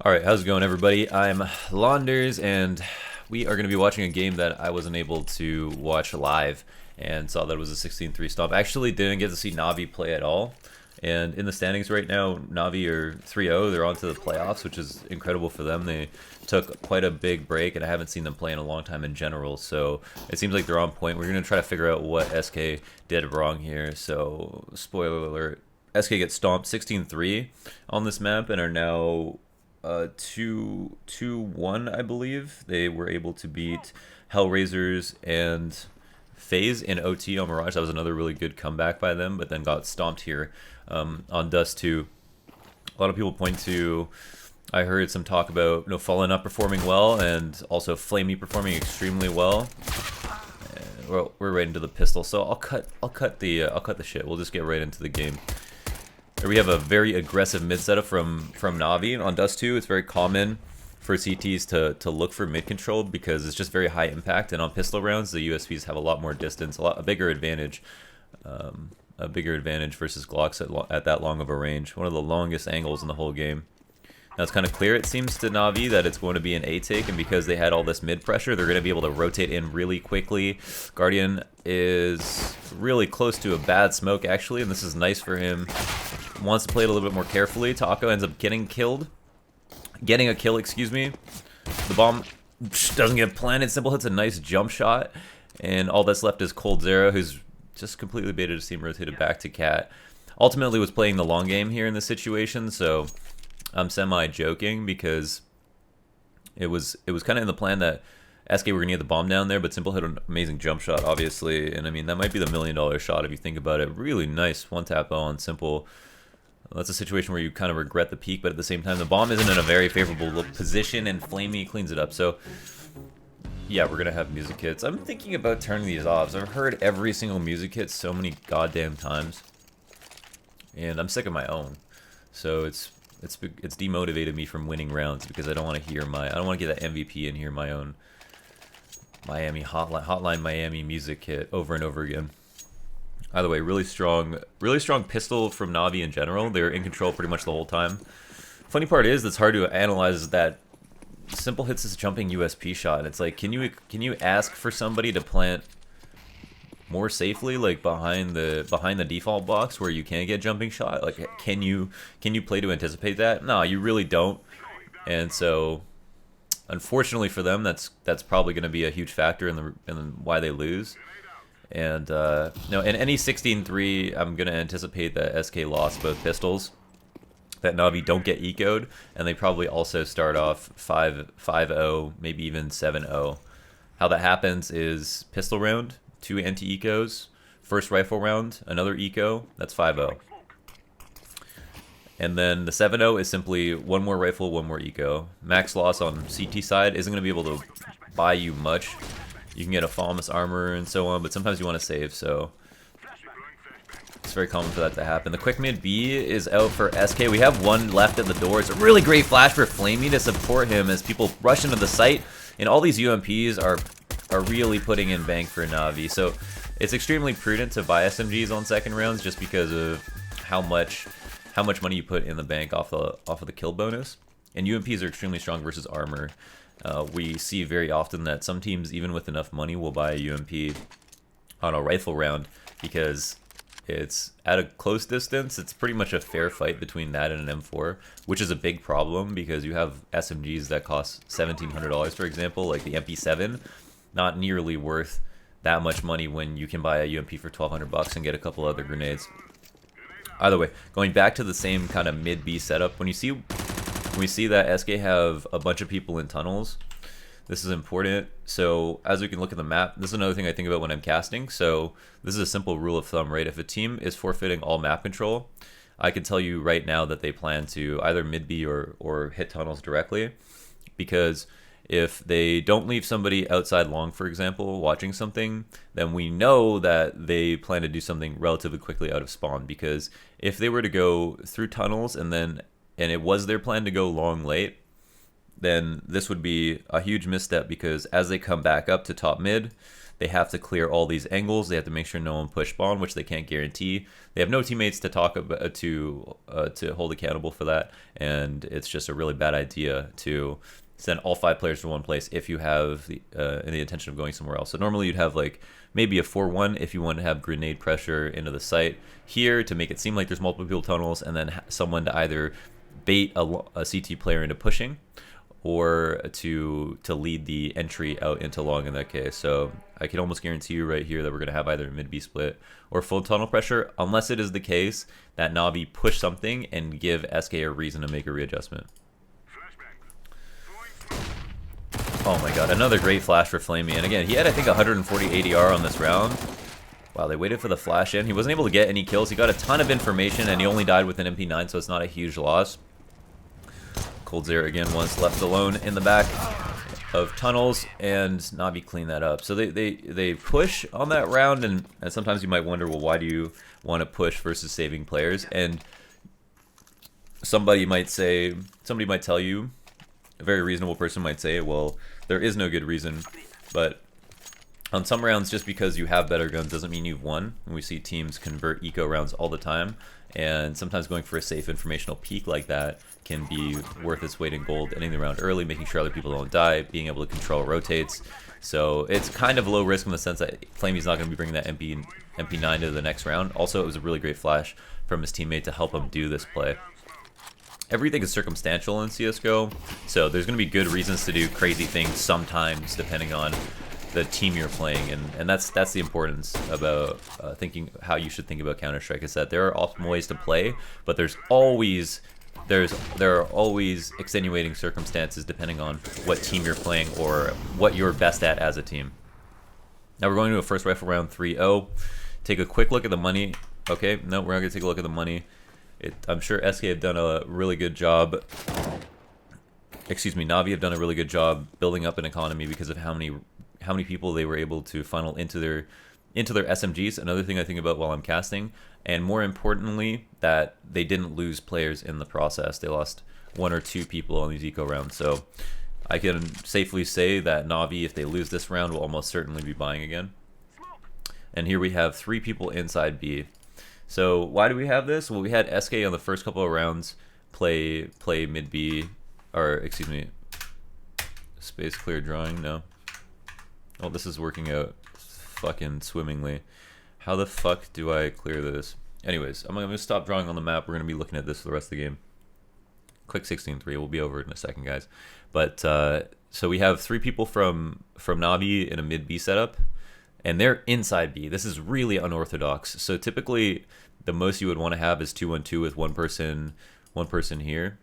Alright, how's it going, everybody? I'm Launders, and we are going to be watching a game that I wasn't able to watch live and saw that it was a 16-3 stomp. Actually didn't get to see Navi play at all, and in the standings right now, Navi are 3-0. They're on to the playoffs, which is incredible for them. They took quite a big break, and I haven't seen them play in a long time in general, so it seems like they're on point. We're going to try to figure out what SK did wrong here, so spoiler alert. SK gets stomped 16-3 on this map and are now 2-1, I believe. They were able to beat Hellraisers and FaZe in OT on Mirage. That was another really good comeback by them, but then got stomped here on Dust 2. A lot of people point to, I heard some talk about Fallen not performing well and also Flamey performing extremely well. Well, we're right into the pistol, so I'll cut the shit. We'll just get right into the game. Here we have a very aggressive mid setup from Navi on Dust 2. It's very common for CTs to look for mid control because it's just very high impact, and on pistol rounds the USPs have a lot more distance, a bigger advantage versus Glocks at that long of a range. One of the longest angles in the whole game. Now it's kind of clear, it seems to Navi, that it's going to be an A take, and because they had all this mid pressure, they're going to be able to rotate in really quickly. Guardian is really close to a bad smoke, actually, and this is nice for him. Wants to play it a little bit more carefully. Taco ends up getting a kill, excuse me. The bomb doesn't get planted. Simple hits a nice jump shot, and all that's left is Cold Zero, who's just completely baited his team, rotated back to Cat. Ultimately was playing the long game here in this situation, so I'm semi-joking because it was kind of in the plan that SK were going to get the bomb down there, but Simple hit an amazing jump shot, obviously, and I mean, that might be the $1 million shot if you think about it. Really nice one-tap on Simple. That's a situation where you kind of regret the peak, but at the same time, the bomb isn't in a very favorable position, and Flamey cleans it up. So, yeah, we're going to have music hits. I'm thinking about turning these off. I've heard every single music hit so many goddamn times, and I'm sick of my own. So it's demotivated me from winning rounds because I don't want to hear I don't want to get that MVP and hear my own Miami Hotline Miami music hit over and over again. Either way, really strong pistol from Navi in general. They're in control pretty much the whole time. Funny part is that's hard to analyze that Simple hits this jumping USP shot, and it's like, can you ask for somebody to plant more safely, like behind the default box where you can't get jumping shot? Like, can you play to anticipate that? No, you really don't. And so, unfortunately for them, that's probably going to be a huge factor in why they lose. And no, in any 16-3, I'm going to anticipate that SK lost both pistols, that Navi don't get ecoed, and they probably also start off 5-0, maybe even 7-0. How that happens is pistol round, 2 anti-ecos, first rifle round, another eco, that's 5-0. And then the 7-0 is simply one more rifle, one more eco. Max loss on CT side isn't going to be able to buy you much. You can get a Falmus armor and so on, but sometimes you want to save, so it's very common for that to happen. The quick mid B is out for SK. We have one left at the door. It's a really great flash for Flamey to support him as people rush into the site, and all these UMPs are really putting in bank for Navi. So it's extremely prudent to buy SMGs on second rounds just because of how much money you put in the bank off of the kill bonus. And UMPs are extremely strong versus armor. We see very often that some teams, even with enough money, will buy a UMP on a rifle round because it's at a close distance. It's pretty much a fair fight between that and an M4, which is a big problem because you have SMGs that cost $1,700, for example, like the MP7, not nearly worth that much money when you can buy a UMP for $1,200 and get a couple other grenades. Either way, going back to the same kind of mid-B setup, when we see that SK have a bunch of people in tunnels, this is important. So as we can look at the map, this is another thing I think about when I'm casting. So this is a simple rule of thumb, right? If a team is forfeiting all map control, I can tell you right now that they plan to either mid-B or hit tunnels directly, because if they don't leave somebody outside long, for example, watching something, then we know that they plan to do something relatively quickly out of spawn, because if they were to go through tunnels and it was their plan to go long late, then this would be a huge misstep, because as they come back up to top mid, they have to clear all these angles. They have to make sure no one push spawn, which they can't guarantee. They have no teammates to talk about to hold accountable for that, and it's just a really bad idea to send all 5 players to one place if you have the intention of going somewhere else. So normally you'd have like maybe a 4-1 if you want to have grenade pressure into the site here to make it seem like there's multiple tunnels, and then someone to either bait a CT player into pushing, or to lead the entry out into long in that case. So I can almost guarantee you right here that we're going to have either a mid-B split or full tunnel pressure, unless it is the case that Navi push something and give SK a reason to make a readjustment. Oh my god, another great flash for Flamey. And again, he had, I think, 140 ADR on this round. Wow, they waited for the flash in. He wasn't able to get any kills. He got a ton of information, and he only died with an MP9, so it's not a huge loss. Coldzair again once left alone in the back of tunnels, and Navi cleaned that up. So they push on that round, and sometimes you might wonder, well, why do you want to push versus saving players? And somebody might tell you, a very reasonable person might say, well, there is no good reason, but on some rounds, just because you have better guns doesn't mean you've won. And we see teams convert eco rounds all the time, and sometimes going for a safe informational peak like that can be worth its weight in gold, ending the round early, making sure other people don't die, being able to control rotates. So it's kind of low risk in the sense that Flamey's not going to be bringing that MP9 to the next round. Also, it was a really great flash from his teammate to help him do this play. Everything is circumstantial in CSGO, so there's going to be good reasons to do crazy things sometimes, depending on the team you're playing, and that's the importance about thinking how you should think about Counter-Strike, is that there are optimal ways to play, but there are always extenuating circumstances depending on what team you're playing or what you're best at as a team. Now we're going to a first rifle round 3-0. Take a quick look at the money. Okay, no, we're not going to take a look at the money. I'm sure SK have done a really good job. Excuse me, Navi have done a really good job building up an economy because of how many people they were able to funnel into their SMGs. Another thing I think about while I'm casting, and more importantly, that they didn't lose players in the process. They lost 1 or 2 people on these eco rounds. So I can safely say that Navi, if they lose this round, will almost certainly be buying again. And here we have 3 people inside B. So why do we have this? Well, we had SK on the first couple of rounds play mid B, or excuse me, space clear drawing. No. Oh, this is working out fucking swimmingly. How the fuck do I clear this? Anyways, I'm going to stop drawing on the map. We're going to be looking at this for the rest of the game. Quick 16-3. We'll be over it in a second, guys. But, so we have 3 people from Navi in a mid-B setup, and they're inside B. This is really unorthodox. So typically, the most you would want to have is 2-1-2 with one person here.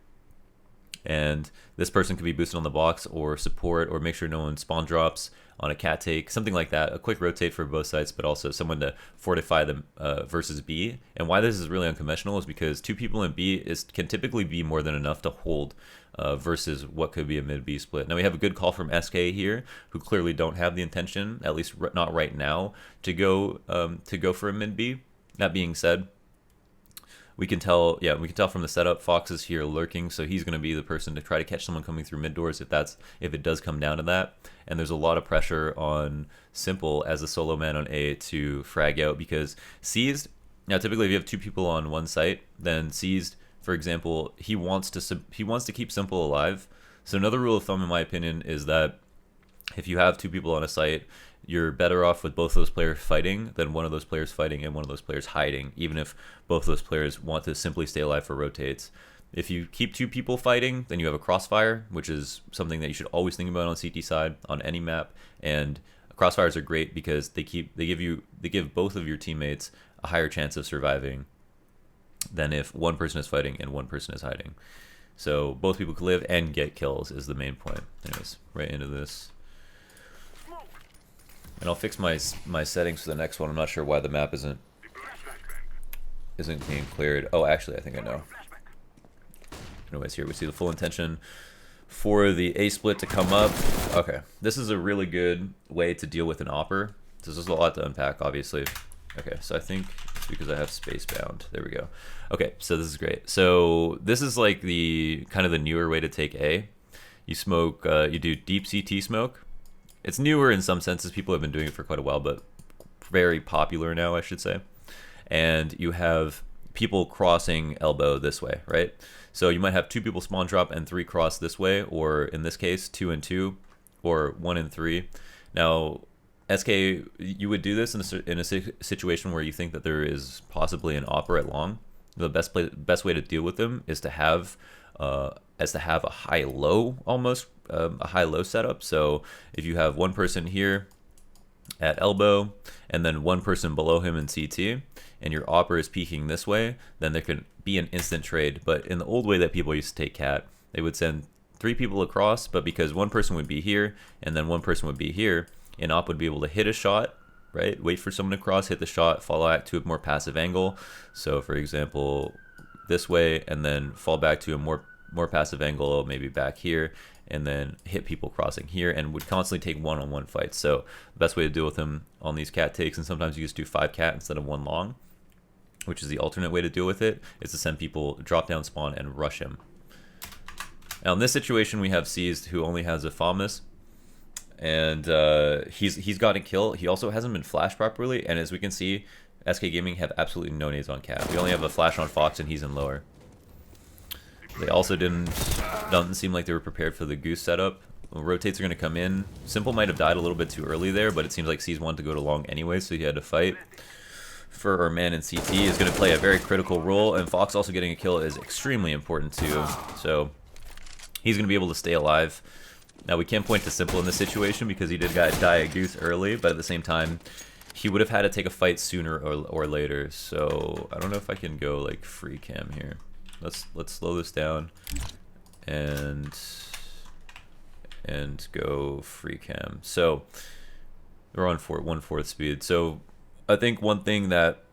And this person could be boosted on the box or support, or make sure no one spawn drops on a cat take, something like that. A quick rotate for both sides, but also someone to fortify them versus B. And why this is really unconventional is because 2 people in B can typically be more than enough to hold versus what could be a mid-B split. Now we have a good call from SK here, who clearly don't have the intention, at least not right now, to go for a mid-B. That being said, we can tell from the setup, Fox is here lurking, so he's going to be the person to try to catch someone coming through mid doors if it does come down to that. And there's a lot of pressure on Simple as a solo man on A to frag out, because Seized, now typically if you have 2 people on one site, then Seized, for example, he wants to keep Simple alive. So another rule of thumb, in my opinion, is that if you have 2 people on a site, you're better off with both those players fighting than one of those players fighting and one of those players hiding, even if both those players want to simply stay alive for rotates. If you keep 2 people fighting, then you have a crossfire, which is something that you should always think about on CT side on any map. And crossfires are great because they give both of your teammates a higher chance of surviving than if one person is fighting and one person is hiding. So both people can live and get kills is the main point. Anyways, right into this. And I'll fix my settings for the next one. I'm not sure why the map isn't being cleared. Oh, actually, I think I know. Anyways, here we see the full intention for the A split to come up. Okay, this is a really good way to deal with an opper. This is a lot to unpack, obviously. Okay, so I think it's because I have space bound. There we go. Okay, so this is great. So this is like the kind of the newer way to take A. You smoke, you do deep CT smoke. It's newer in some senses. People have been doing it for quite a while, but very popular now, I should say. And you have people crossing elbow this way, right? So you might have 2 people spawn drop and 3 cross this way, or in this case, 2 and 2, or 1 and 3. Now, SK, you would do this in a situation where you think that there is possibly an opera at long. The best way to deal with them is to have a high-low almost, a high-low setup. So if you have one person here at elbow and then one person below him in CT, and your opera is peeking this way, then there could be an instant trade. But in the old way that people used to take cat, they would send 3 people across, but because one person would be here and then one person would be here, an op would be able to hit a shot, right? Wait for someone to cross, hit the shot, fall back to a more passive angle. So for example, this way, and then fall back to a more passive angle, maybe back here, and then hit people crossing here, and would constantly take one-on-one fights. So the best way to deal with him on these cat takes, and sometimes you just do 5 cat instead of 1 long, which is the alternate way to deal with it, is to send people drop down spawn and rush him. Now in this situation, we have Seized, who only has a Famas, and he's got a kill. He also hasn't been flashed properly, and as we can see, SK Gaming have absolutely no nades on cat. We only have a flash on Fox, and he's in lower. They also doesn't seem like they were prepared for the goose setup. Rotates are going to come in. Simple might have died a little bit too early there, but it seems like C's wanted to go to long anyway, so he had to fight. For our man in CT is going to play a very critical role, and Fox also getting a kill is extremely important too. So he's going to be able to stay alive. Now we can't point to Simple in this situation because he did die a goose early, but at the same time, he would have had to take a fight sooner or later. So I don't know if I can go like free cam here. Let's slow this down and go free cam. So we're on 1/4 speed. So I think one thing that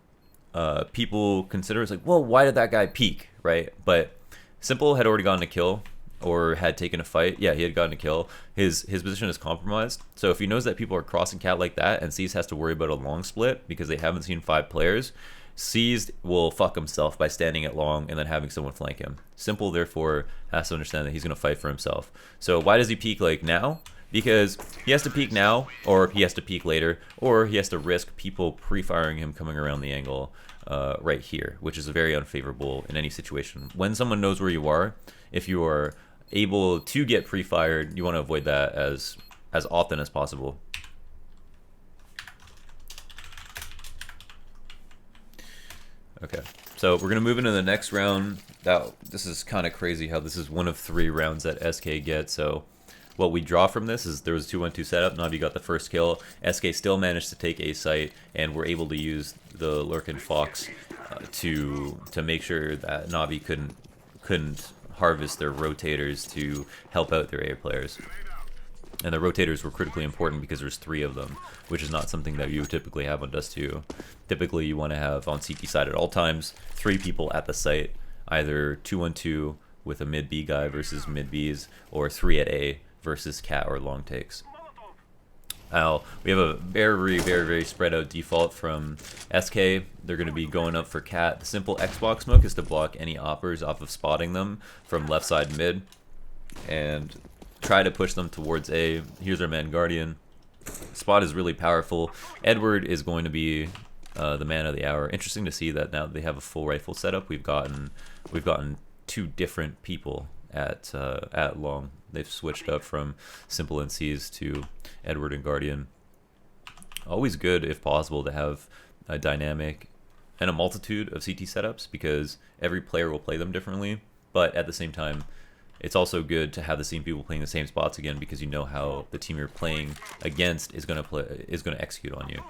people consider is like, well, why did that guy peek, right? But Simple had already gotten a kill or had taken a fight. Yeah, he had gotten a kill. His position is compromised. So if he knows that people are crossing cat like that, and Seized has to worry about a long split because they haven't seen 5 players, Seized will fuck himself by standing at long and then having someone flank him. Simple, therefore, has to understand that he's going to fight for himself. So why does he peek like now? Because he has to peek now, or he has to peek later, or he has to risk people pre-firing him coming around the angle right here, which is very unfavorable in any situation. When someone knows where you are, if you are able to get pre-fired, you want to avoid that as often as possible. Okay, so we're gonna move into the next round. This is kind of crazy how this is one of 3 rounds that SK get. So what we draw from this is there was a 2-1-2 setup. Navi got the first kill. SK still managed to take a site, and we're able to use the Lurk and Fox to make sure that Navi couldn't harvest their rotators to help out their A players. And the rotators were critically important because there's 3 of them, which is not something that you would typically have on Dust 2. Typically, you want to have on CT side at all times 3 people at the site, either 2-1-2 with a mid B guy versus mid Bs, or 3 at A versus cat or long takes. Now, we have a very spread out default from SK. They're going to be going up for cat. The simple Xbox smoke is to block any oppers off of spotting them from left side mid and try to push them towards A. Here's our man Guardian. Spot is really powerful. Edward is going to be the man of the hour. Interesting to see that now they have a full rifle setup. We've gotten 2 different people at long. They've switched up from Simple and Seized to Edward and Guardian. Always good, if possible, to have a dynamic and a multitude of CT setups because every player will play them differently. But at the same time, it's also good to have the same people playing the same spots again because you know how the team you're playing against is going to execute on you.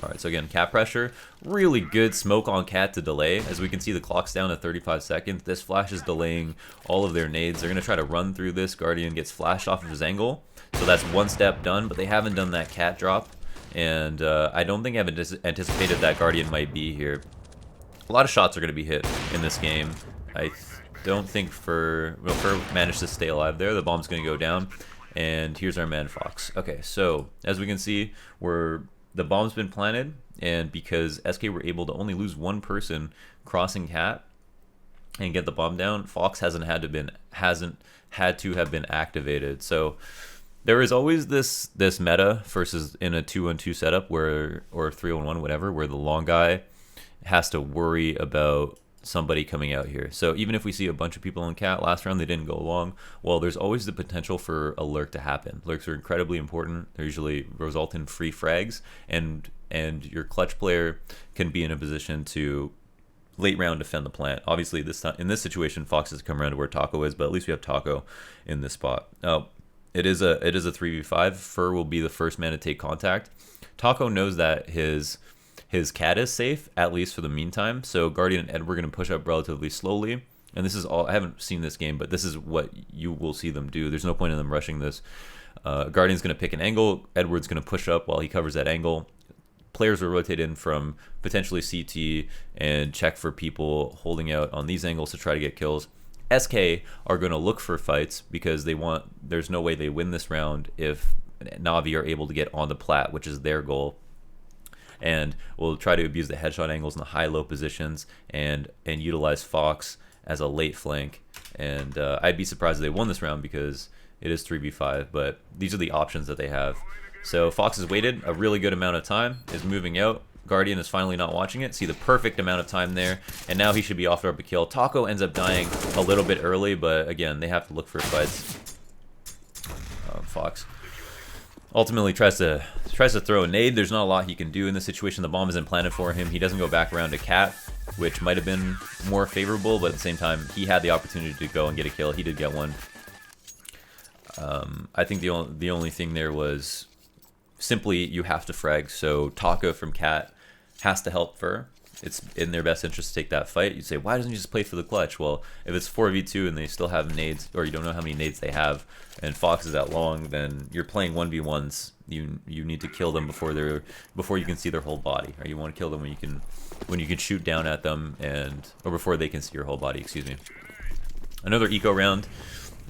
Alright, so again, cat pressure. Really good smoke on cat to delay. As we can see, the clock's down to 35 seconds. This flash is delaying all of their nades. They're going to try to run through this. Guardian gets flashed off of his angle. So that's 1 step done, but they haven't done that cat drop. And I don't think I've anticipated that Guardian might be here. A lot of shots are going to be hit in this game. I don't think Fur managed to stay alive there. The bomb's going to go down. And here's our man Fox. Okay, so as we can see, the bomb's been planted, and because SK were able to only lose 1 person crossing cat, and get the bomb down, Fox hasn't had to have been activated. So there is always this meta versus in a 2-on-2 setup where, or 3-on-1, whatever, where the long guy has to worry about somebody coming out here. So even if we see a bunch of people in cat last round, they didn't go long. Well, there's always the potential for a lurk to happen. Lurks are incredibly important. They usually result in free frags, and your clutch player can be in a position to late round defend the plant. Obviously, this time in this situation, Fox has come around to where Taco is, but at least we have Taco in this spot. It is a 3v5. Fur will be the first man to take contact. Taco knows that his cat is safe, at least for the meantime. So Guardian and Edward are going to push up relatively slowly. And this is all, I haven't seen this game, but this is what you will see them do. There's no point in them rushing this. Guardian's going to pick an angle. Edward's going to push up while he covers that angle. Players will rotate in from potentially CT and check for people holding out on these angles to try to get kills. SK are going to look for fights because there's no way they win this round if Na'Vi are able to get on the plat, which is their goal. And we'll try to abuse the headshot angles in the high-low positions and utilize Fox as a late flank. And I'd be surprised if they won this round because it is 3v5, but these are the options that they have. So Fox has waited a really good amount of time, is moving out. Guardian is finally not watching it. See the perfect amount of time there, and now he should be off to up a kill. Taco ends up dying a little bit early, but again, they have to look for fights. Fox ultimately tries to throw a nade. There's not a lot he can do in this situation. The bomb isn't planted for him. He doesn't go back around to Cat, which might have been more favorable, but at the same time, he had the opportunity to go and get a kill. He did get one. I think the only thing there was simply you have to frag. So Taco from Cat has to help Fur. It's in their best interest to take that fight. You'd say, why doesn't he just play for the clutch? Well, if it's 4v2 and they still have nades, or you don't know how many nades they have, and Fox is that long, then you're playing 1v1s. You need to kill them before you can see their whole body. Or you want to kill them when you can shoot down at them, or before they can see your whole body. Excuse me. Another eco round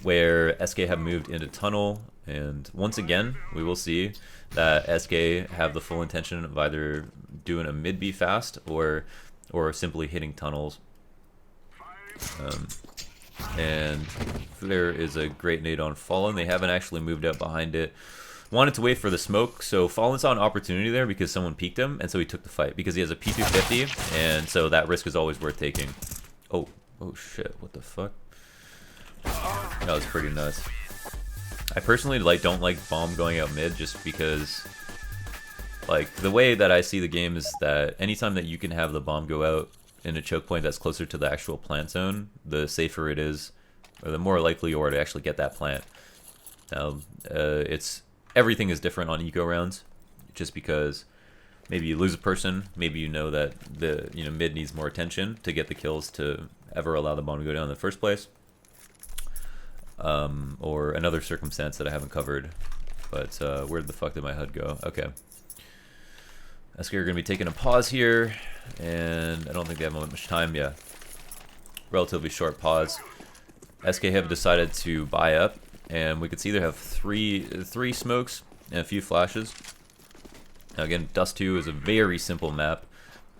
where SK have moved into tunnel, and once again we will see that SK have the full intention of either doing a mid B fast or simply hitting tunnels. And there is a great nade on Fallen. They haven't actually moved up behind it. Wanted to wait for the smoke, so Fallen saw an opportunity there because someone peeked him, and so he took the fight because he has a P250, and so that risk is always worth taking. Oh shit, what the fuck? That was pretty nuts. I personally don't like bomb going out mid just because, like, the way that I see the game is that anytime that you can have the bomb go out in a choke point that's closer to the actual plant zone, the safer it is, or the more likely you are to actually get that plant. Now, everything is different on eco rounds, just because maybe you lose a person, maybe you know that the mid needs more attention to get the kills to ever allow the bomb to go down in the first place. Or another circumstance that I haven't covered. But where the fuck did my HUD go? Okay. SK are going to be taking a pause here, and I don't think they have much time. Yeah. Relatively short pause. SK have decided to buy up, and we could see they have three smokes and a few flashes. Now again, Dust 2 is a very simple map.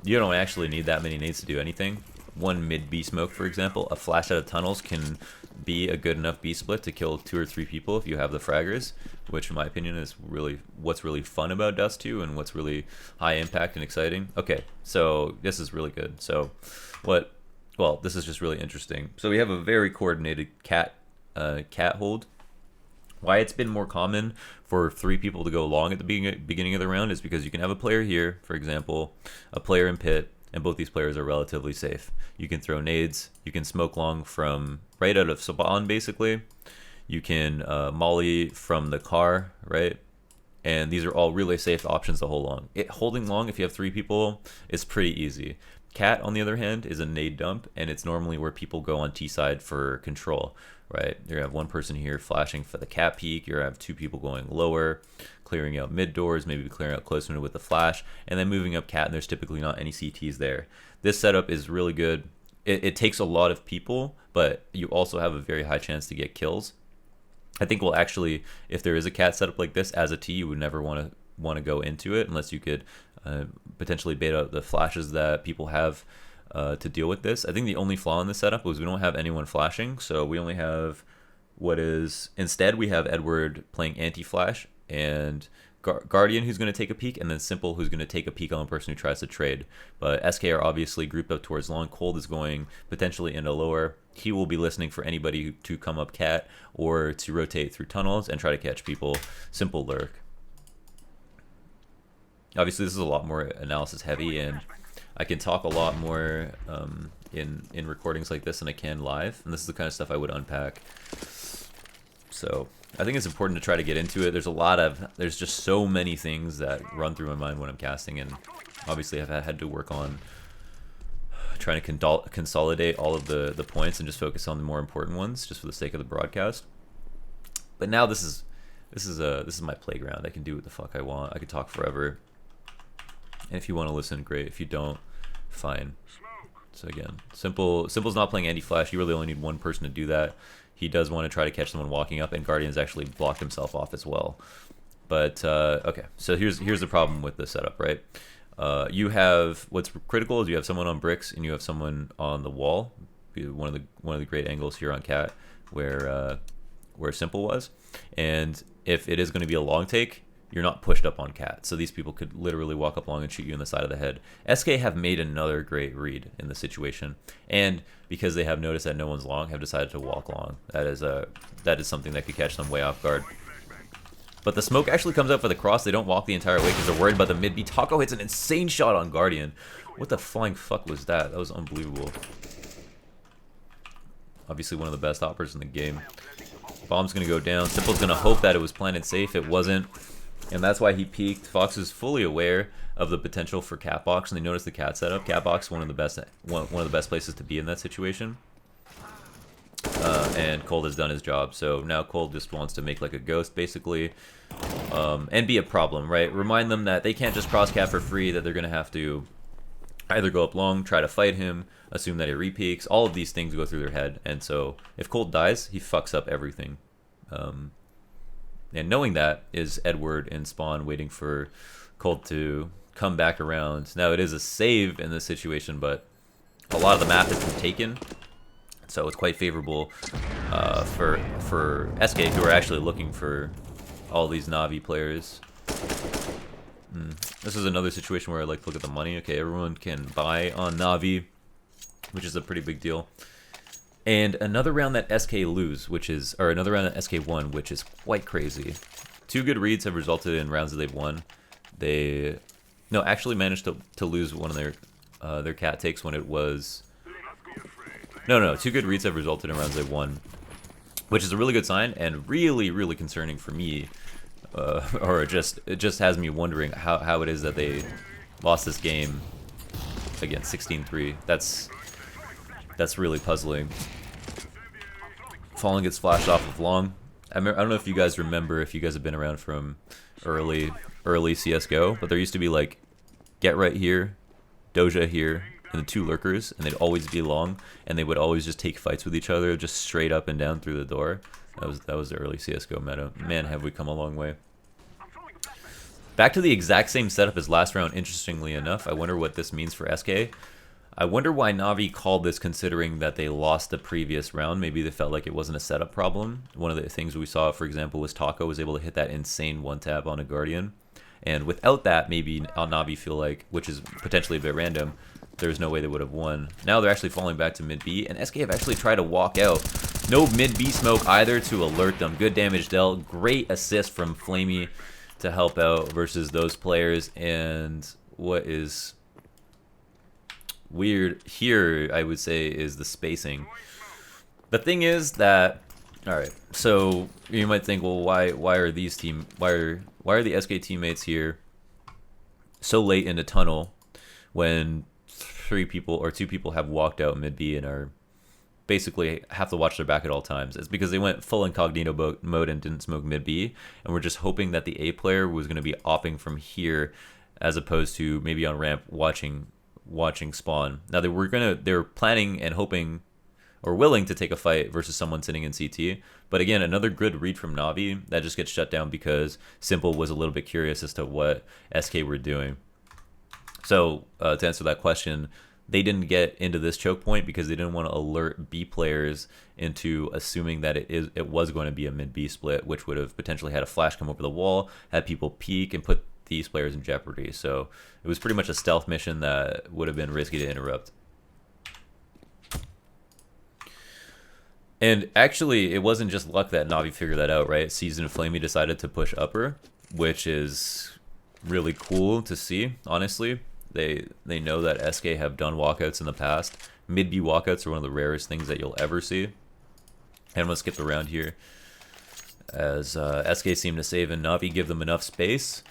You don't actually need that many nades to do anything. One mid B smoke, for example, a flash out of tunnels can be a good enough B split to kill 2 or 3 people if you have the fraggers, which in my opinion is really what's really fun about Dust 2 and what's really high impact and exciting. Okay, so this is really good. So well, this is just really interesting. So we have a very coordinated cat hold. Why it's been more common for 3 people to go long at the beginning of the round is because you can have a player here, for example, a player in pit, and both these players are relatively safe. You can throw nades, you can smoke long from right out of Saban, basically. You can molly from the car, right? And these are all really safe options to hold long. Holding long, if you have 3 people, is pretty easy. Cat, on the other hand, is a nade dump, and it's normally where people go on T side for control, right? You're gonna have 1 person here flashing for the cat peak, you're gonna have 2 people going lower, clearing out mid doors, maybe clearing out close window with the flash, and then moving up cat, and there's typically not any CTs there. This setup is really good. It takes a lot of people, but you also have a very high chance to get kills. I think we'll actually, if there is a cat setup like this, as a T, you would never want to go into it unless you could potentially bait out the flashes that people have to deal with this. I think the only flaw in this setup was we don't have anyone flashing, so we only have instead we have Edward playing anti-flash and Guardian who's going to take a peek, and then Simple who's going to take a peek on the person who tries to trade. But SK are obviously grouped up towards long. Cold is going potentially into lower. He will be listening for anybody to come up cat or to rotate through tunnels and try to catch people. Simple lurk. Obviously this is a lot more analysis heavy, and I can talk a lot more in recordings like this than I can live, and this is the kind of stuff I would unpack. So I think it's important to try to get into it. There's just so many things that run through my mind when I'm casting, and obviously I've had to work on trying to consolidate all of the points and just focus on the more important ones, just for the sake of the broadcast. But now this is my playground. I can do what the fuck I want. I could talk forever, and if you want to listen, great. If you don't, fine. So again, Simple's not playing anti-flash. You really only need one person to do that. He does want to try to catch someone walking up, and Guardian's actually blocked himself off as well. But okay, so here's the problem with the setup, right? You have, what's critical is you have someone on bricks and you have someone on the wall. One of the great angles here on cat where Simple was, and if it is going to be a long take, you're not pushed up on cat, so these people could literally walk up long and shoot you in the side of the head. SK have made another great read in the situation, and because they have noticed that no one's long, have decided to walk long. That is something that could catch them way off guard. But the smoke actually comes up for the cross. They don't walk the entire way because they're worried about the mid B. Taco hits an insane shot on Guardian. What the flying fuck was that? That was unbelievable. Obviously one of the best hoppers in the game. Bomb's gonna go down. Simple's gonna hope that it was planted safe. It wasn't, and that's why he peeked. Fox is fully aware of the potential for Catbox, and they noticed the cat setup. Catbox, one of the best places to be in that situation. And Cold has done his job, so now Cold just wants to make like a ghost, basically, and be a problem, right? Remind them that they can't just cross cat for free, that they're gonna have to either go up long, try to fight him, assume that he repeaks. All of these things go through their head, and so if Cold dies, he fucks up everything. And knowing that is Edward and Spawn waiting for Cold to come back around. Now it is a save in this situation, but a lot of the map has been taken, so it's quite favorable for SK, who are actually looking for all these Na'Vi players. This is another situation where I like to look at the money. Okay, everyone can buy on Na'Vi, which is a pretty big deal. And another round that SK lose, or another round that SK won, which is quite crazy. 2 good reads have resulted in rounds that they've won. They actually managed to lose one of their cat takes when it was. No, 2 good reads have resulted in rounds they've won, which is a really good sign and really, really concerning for me. Or it just has me wondering how it is that they lost this game again 16-3. That's really puzzling. Fallen gets flashed off of long. I don't know if you guys remember, if you guys have been around from early CSGO, but there used to be like Get Right here, Doja here, and the 2 lurkers, and they'd always be long, and they would always just take fights with each other, just straight up and down through the door. That was the early CSGO meta. Man, have we come a long way. Back to the exact same setup as last round, interestingly enough. I wonder what this means for SK. I wonder why Na'Vi called this, considering that they lost the previous round. Maybe they felt like it wasn't a setup problem. One of the things we saw, for example, was Taco was able to hit that insane 1-tap on a Guardian. And without that, maybe Na'Vi feel like, which is potentially a bit random, there's no way they would have won. Now they're actually falling back to mid-B, and SK have actually tried to walk out. No mid-B smoke either to alert them. Good damage dealt. Great assist from Flamey to help out versus those players. And what is weird here, I would say, is the spacing. The thing is that, all right, so you might think, well, why are the SK teammates here so late in the tunnel when 2 people have walked out mid B and are basically have to watch their back at all times? It's because they went full incognito mode and didn't smoke mid B, and we're just hoping that the A player was going to be opping from here as opposed to maybe on ramp watching spawn. Now they were planning and hoping or willing to take a fight versus someone sitting in CT, but again, another good read from Na'Vi that just gets shut down because Simple was a little bit curious as to what SK were doing. So to answer that question, they didn't get into this choke point because they didn't want to alert B players into assuming that it was going to be a mid B split, which would have potentially had a flash come over the wall, had people peek, and put these players in jeopardy. So it was pretty much a stealth mission that would have been risky to interrupt. And actually, it wasn't just luck that Na'Vi figured that out, right? Season and Flamey decided to push upper, which is really cool to see, honestly. They know that SK have done walkouts in the past. Mid-B walkouts are one of the rarest things that you'll ever see. And I'm going to skip around here, as SK seem to save and Na'Vi give them enough space.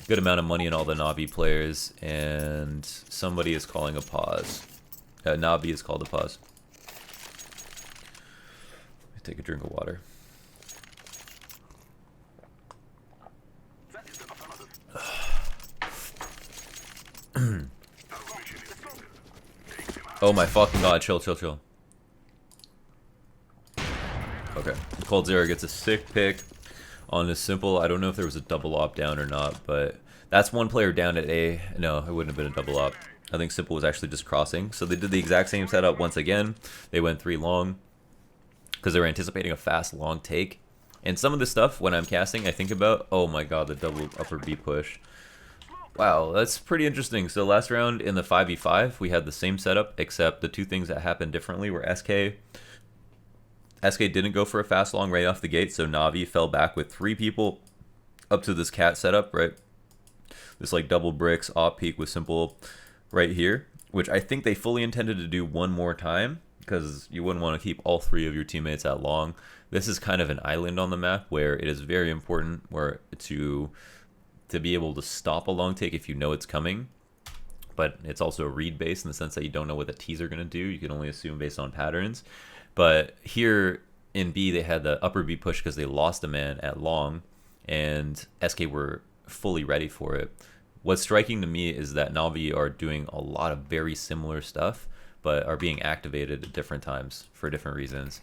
Good amount of money in all the Na'Vi players, and somebody is calling a pause. Na'Vi is called a pause. Take a drink of water. Oh my fucking god, chill. Okay, Cold Zero gets a sick pick on this Simple. I don't know if there was a double op down or not, but that's one player down at A. No, it wouldn't have been a double op. I think Simple was actually just crossing. So they did the exact same setup once again. They went 3 long because they were anticipating a fast long take. And some of the stuff when I'm casting, I think about, oh my god, the double upper B push. Wow, that's pretty interesting. So last round in the 5v5, we had the same setup, except the two things that happened differently were SK didn't go for a fast long right off the gate, so Na'Vi fell back with 3 people up to this cat setup, right? This like double bricks, op peak with Simple right here, which I think they fully intended to do one more time, because you wouldn't want to keep all 3 of your teammates at long. This is kind of an island on the map where it is very important to be able to stop a long take if you know it's coming, but it's also read based in the sense that you don't know what the T's are going to do. You can only assume based on patterns. But here in B, they had the upper B push because they lost a man at long, and SK were fully ready for it. What's striking to me is that Na'Vi are doing a lot of very similar stuff, but are being activated at different times for different reasons.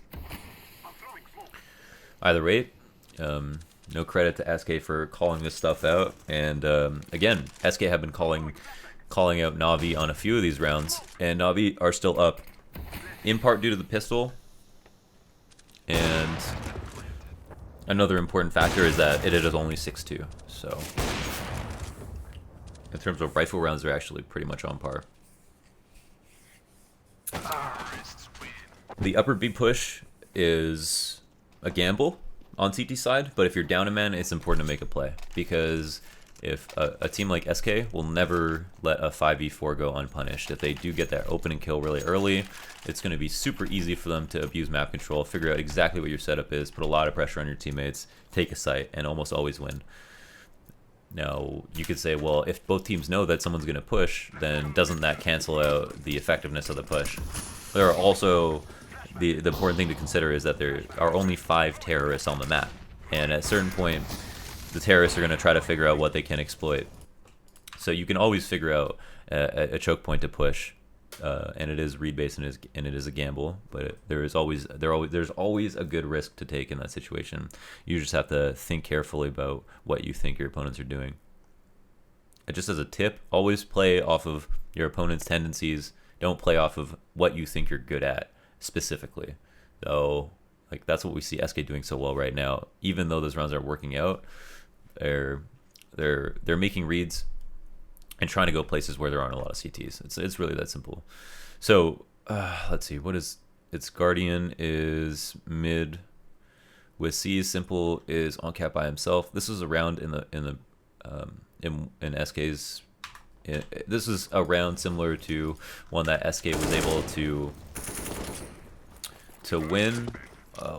Either way, no credit to SK for calling this stuff out. And again, SK have been calling out Na'Vi on a few of these rounds, and Na'Vi are still up, in part due to the pistol. And another important factor is that it is only 6-2. So in terms of rifle rounds, they're actually pretty much on par. The upper B push is a gamble on CT side, but if you're down a man, it's important to make a play, because if a team like SK will never let a 5v4 go unpunished. If they do get that opening kill really early, it's going to be super easy for them to abuse map control, figure out exactly what your setup is, put a lot of pressure on your teammates, take a site, and almost always win. Now, you could say, well, if both teams know that someone's going to push, then doesn't that cancel out the effectiveness of the push? There are also, the important thing to consider is that there are only 5 terrorists on the map, and at a certain point, the terrorists are going to try to figure out what they can exploit. So you can always figure out a choke point to push, and it is read based and it is a gamble. But there's always a good risk to take in that situation. You just have to think carefully about what you think your opponents are doing. And just as a tip, always play off of your opponent's tendencies. Don't play off of what you think you're good at specifically. So like that's what we see SK doing so well right now. Even though those rounds are working out, they're making reads and trying to go places where there aren't a lot of CTs. It's really that simple. So let's see, it's Guardian is mid with C. Simple is on cap by himself. This was a round in SK's. This is a round similar to one that SK was able to win.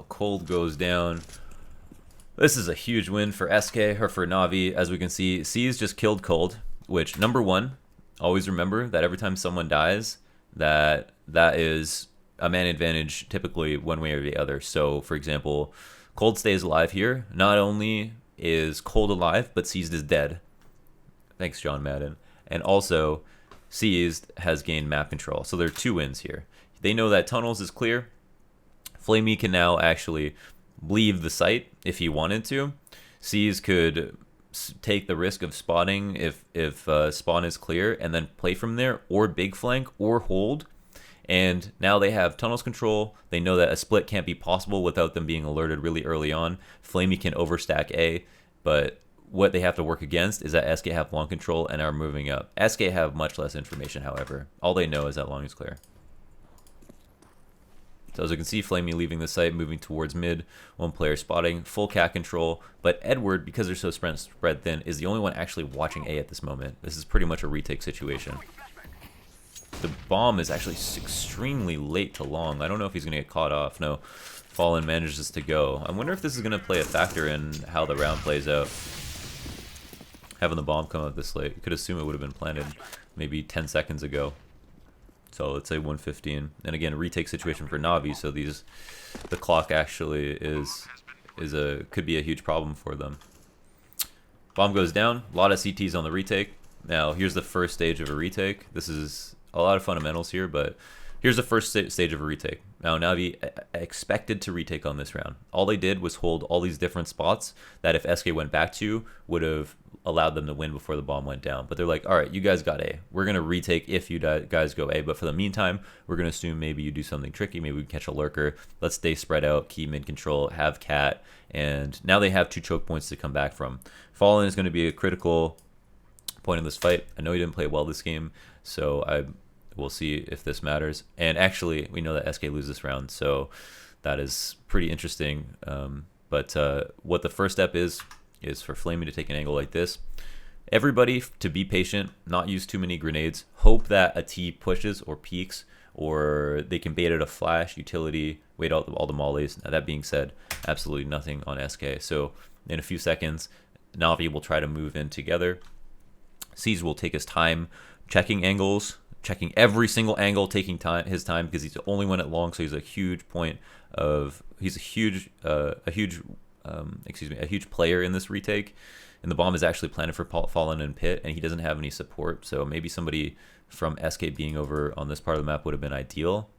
Cold goes down. This is a huge win for SK, or for Na'Vi. As we can see, C's just killed Cold, which, number one, always remember that every time someone dies, that is a man advantage, typically one way or the other. So, for example, Cold stays alive here. Not only is Cold alive, but Seized is dead. Thanks, John Madden. And also, Seized has gained map control. So there are 2 wins here. They know that Tunnels is clear. Flamey can now actually leave the site if he wanted to. Seized could take the risk of spotting if spawn is clear and then play from there, or big flank, or hold. And now they have tunnels control. They know that a split can't be possible without them being alerted really early on. Flamey can overstack A, but what they have to work against is that SK have long control and are moving up. SK have much less information, however. All they know is that long is clear. So as you can see, Flamey leaving the site, moving towards mid, one player spotting, full cat control, but Edward, because they're so spread thin, is the only one actually watching A at this moment. This is pretty much a retake situation. The bomb is actually extremely late to long. I don't know if he's going to get caught off. No, Fallen manages to go. I wonder if this is going to play a factor in how the round plays out. Having the bomb come out this late. You could assume it would have been planted maybe 10 seconds ago. So let's say 1:15. And again, retake situation for Na'Vi, so the clock actually could be a huge problem for them. Bomb goes down, a lot of CTs on the retake. Now, here's the first stage of a retake. This is a lot of fundamentals here, but here's the first stage of a retake. Now, Na'Vi expected to retake on this round. All they did was hold all these different spots that if SK went back to, would have allowed them to win before the bomb went down. But they're like, all right, you guys got A. We're going to retake if you guys go A. But for the meantime, we're going to assume maybe you do something tricky. Maybe we can catch a lurker. Let's stay spread out, keep mid control, have cat. And now they have 2 choke points to come back from. Fallen is going to be a critical point in this fight. I know he didn't play well this game, so we'll see if this matters. And actually, we know that SK loses this round, so that is pretty interesting. But what the first step is for Flamey to take an angle like this. Everybody to be patient, not use too many grenades. Hope that a T pushes or peeks, or they can bait at a flash, utility, wait out all the mollies. Now, that being said, absolutely nothing on SK. So in a few seconds, Na'Vi will try to move in together. Siege will take his time checking angles, checking every single angle, taking his time because he's the only one at long. So he's a huge a huge player in this retake. And the bomb is actually planted for Fallen and Pit, and he doesn't have any support. So maybe somebody from SK being over on this part of the map would have been ideal.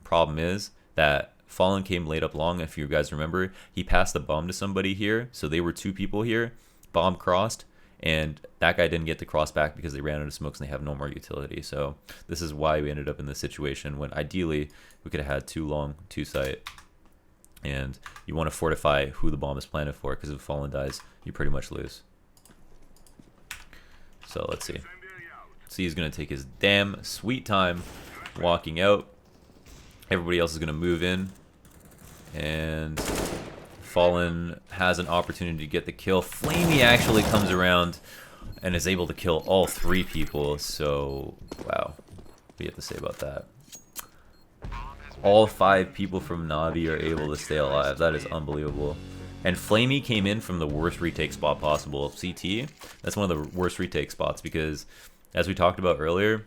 Problem is that Fallen came late up long. If you guys remember, he passed the bomb to somebody here. So they were 2 people here. Bomb crossed. And that guy didn't get to cross back because they ran out of smokes and they have no more utility. So this is why we ended up in this situation when ideally we could have had 2 long, 2 site. And you want to fortify who the bomb is planted for, because if Fallen dies, you pretty much lose. So let's see. See, he's going to take his damn sweet time walking out. Everybody else is going to move in. And Fallen has an opportunity to get the kill. Flamey actually comes around and is able to kill all 3 people. So, wow. What do you have to say about that? All 5 people from Na'Vi are able to stay alive. That is unbelievable. And Flamey came in from the worst retake spot possible. CT, that's one of the worst retake spots because, as we talked about earlier,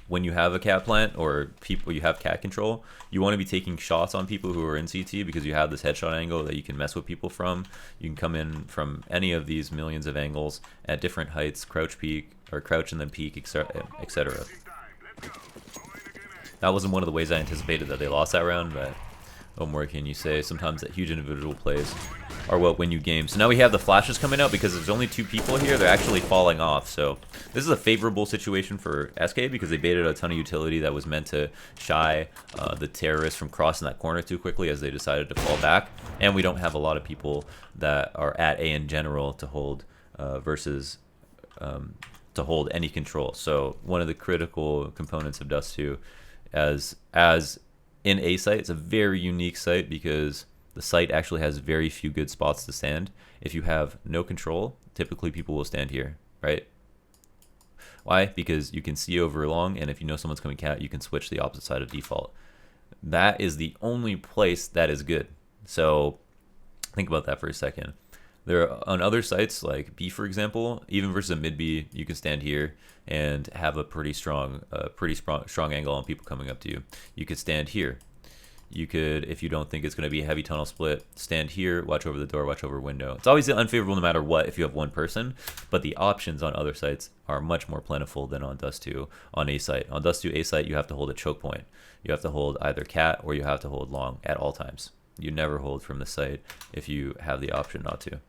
when you have a cat plant or you have cat control, you want to be taking shots on people who are in CT because you have this headshot angle that you can mess with people from. You can come in from any of these millions of angles at different heights, crouch, peak, or crouch and then peak, etc. That wasn't one of the ways I anticipated that they lost that round, but what more can you say? Sometimes that huge individual plays are what win you games. So now we have the flashes coming out because there's only 2 people here. They're actually falling off. So this is a favorable situation for SK because they baited a ton of utility that was meant to shy the terrorists from crossing that corner too quickly as they decided to fall back. And we don't have a lot of people that are at A in general to hold versus to hold any control. So one of the critical components of Dust 2 as in A site, it's a very unique site because the site actually has very few good spots to stand. If you have no control, typically people will stand here, right? Why? Because you can see over long, and if you know someone's coming cat, you can switch the opposite side of default. That is the only place that is good. So think about that for a second. There are on other sites like B, for example, even versus a mid B, you can stand here and have a pretty strong angle on people coming up to you. You could stand here. You could, if you don't think it's going to be a heavy tunnel split, stand here, watch over the door, watch over window. It's always unfavorable no matter what if you have one person, but the options on other sites are much more plentiful than on Dust 2 on A site. On Dust 2 A site, you have to hold a choke point. You have to hold either cat or you have to hold long at all times. You never hold from the site if you have the option not to.